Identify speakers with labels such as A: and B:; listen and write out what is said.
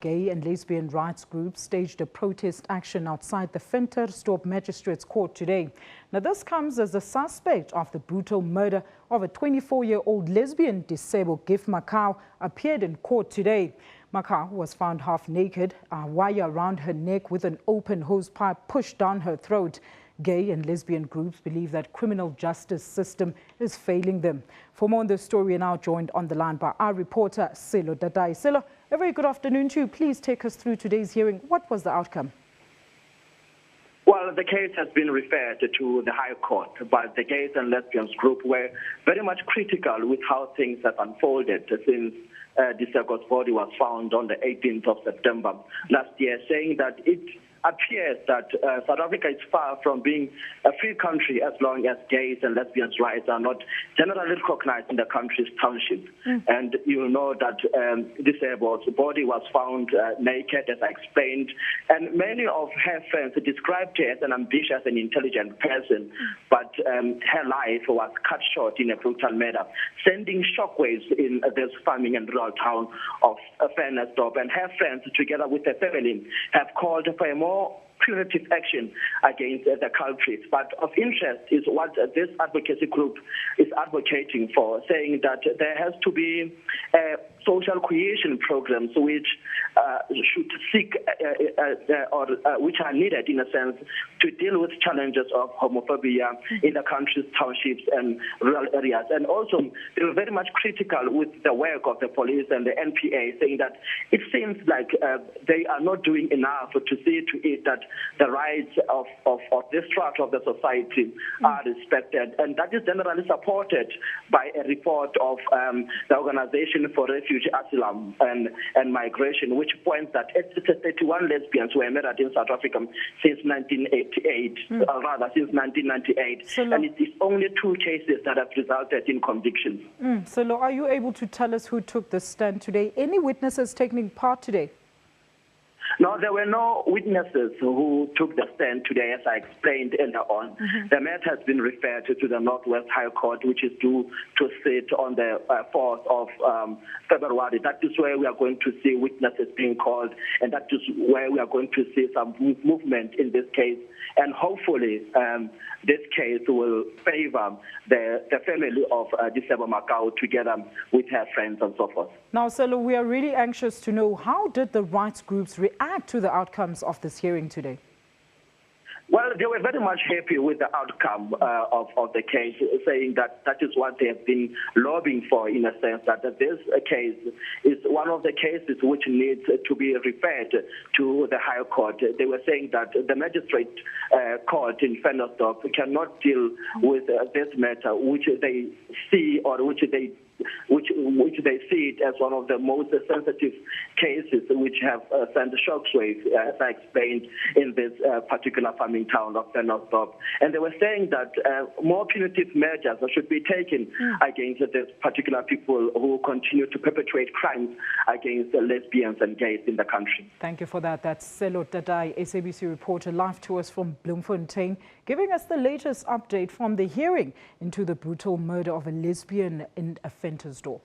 A: Gay and lesbian rights groups staged a protest action outside the Ventersdorp Magistrate Court today. Now, this comes as a suspect of the brutal murder of a 24-year-old Lesbian Disebo Gift Makau appeared in court today. Makau was found half naked, a wire around her neck with an open hosepipe pushed down her throat. Gay and lesbian groups believe that criminal justice system is failing them. For more on this story, we're now joined on the line by our reporter, Sello Tatai. Sello, a very good afternoon to you. Please take us through today's hearing. What was the outcome?
B: Well, the case has been referred to the High Court, but the gays and lesbians group were very much critical with how things have unfolded since Disego's body was found on the 18th of September last year, saying that it appears that South Africa is far from being a free country as long as gays and lesbians' rights are not generally recognized in the country's township. And you know that Disebo's body was found naked, as I explained, and many of her friends described her as an ambitious and intelligent person, but her life was cut short in a brutal manner, sending shockwaves in this farming and rural town of Ventersdorp. And her friends, together with her family, have called for a more punitive action against the culprits. But of interest is what this advocacy group is advocating for, saying that there has to be social cohesion programs which should seek which are needed, in a sense, to deal with challenges of homophobia in the country's townships and rural areas. And also, they were very much critical with the work of the police and the NPA, saying that it seems like they are not doing enough to see to it that the rights of this strata of the society are respected. And that is generally supported by a report of the Organization for Refugee Asylum and Migration, which points that 31 lesbians were murdered in South Africa since 1988, since 1998. And it is only 2 cases that have resulted in convictions.
A: Sello, are you able to tell us who took the stand today? Any witnesses taking part today?
B: No, there were no witnesses who took the stand today, as I explained earlier on. The matter has been referred to the Northwest High Court, which is due to sit on the 4th of February. That is where we are going to see witnesses being called, and that is where we are going to see some movement in this case. And hopefully, this case will favor the family of Disebo Makau together with her friends and so forth.
A: Now, Sello, we are really anxious to know, how did the rights groups react to the outcomes of this hearing today?
B: Well, they were very much happy with the outcome of the case, saying that that is what they have been lobbying for, in a sense, that this case is one of the cases which needs to be referred to the High Court. They were saying that the Magistrate Court in Ventersdorp cannot deal with this matter, which they see, or which they see it as one of the most sensitive cases which have sent shockwaves, as I explained, in this particular farming town of Ventersdorp. And they were saying that more punitive measures should be taken against these particular people who continue to perpetrate crimes against lesbians and gays in the country.
A: Thank you for that. That's Sello Tatai, SABC reporter, live to us from Bloemfontein, giving us the latest update from the hearing into the brutal murder of a lesbian in Ventersdorp.